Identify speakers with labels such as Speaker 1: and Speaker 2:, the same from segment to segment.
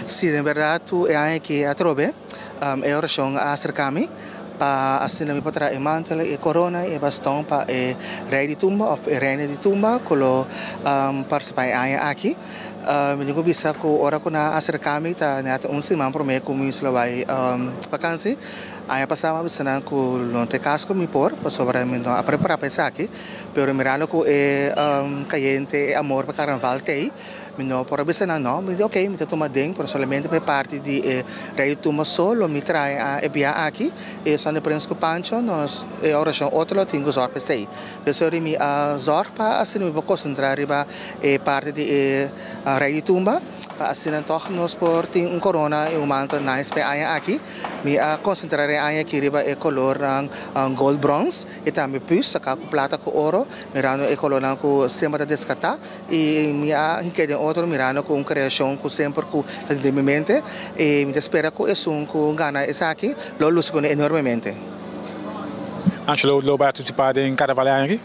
Speaker 1: Sim, na verdade, é que a trobe, é a oração a acercar-me, para assim me potrà e mantel e corona e bastão para e rei de tumba ou reina de tumba, colo participar aqui. Me digo bisa ko ora ko na acercar-me tá né semana para mim como isso vai vacância. Aí passava bisa na ko não te casco me por para sobre me a preparar para aqui, pero mirando ko é caliente amor para carnaval tei. Não, por bisa na não, me digo ok, me tô tomando por somente para parte de rei de tumba solo me trai a ebia aqui e só depois com pancho nós oração outro tenho zor para sei. Então eu me zor para assim me vou concentrar riba parte de rei de tumba para assim então nós por tem corona e manto nice para aí aqui me concentrar aí aqui riba color gold bronze e também pus sacar com plata com ouro mirando color com sempre descata e me quede outro mirando com criação com sempre com de mente e me espera com isso com gana essa aqui lo lusso enormemente.
Speaker 2: Angelo, lo participar em carnaval aqui?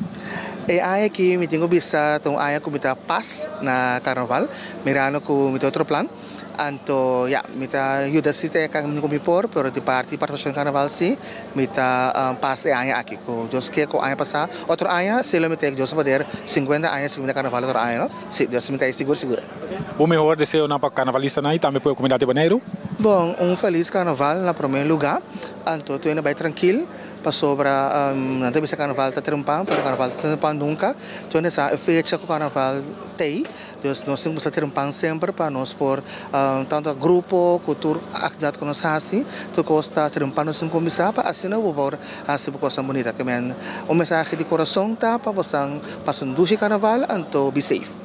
Speaker 1: E aí que me tenho visto então aí que me tá paz na carnaval, mirando com me outro plan. Anto ya me tá ajuda se te que me comi por, pero de parte participação carnaval sim, me tá paz aí aqui com Deus que com aí passar outro aí se ele me tem Deus poder 50 aí segunda carnaval outro aí, não? Se Deus me tá seguro.
Speaker 2: O melhor deseo na carnavalista aí também para a comunidade Baneiro?
Speaker 1: Bom, feliz carnaval na primeiro lugar. Anto tu ainda vai tranquilo. Passou para não deve ser carnaval tá trempando, porque carnaval tá trempando nunca. Tu ainda sabe fecha com carnaval tem. Nós temos que trempar sempre para nós por tanto grupo, cultura, atividade que nós fazemos. Tu gosta trempando sem começar para assim não vou por assim por coisa bonita que men. O mensagem de coração tá para você passando do carnaval, anto be safe.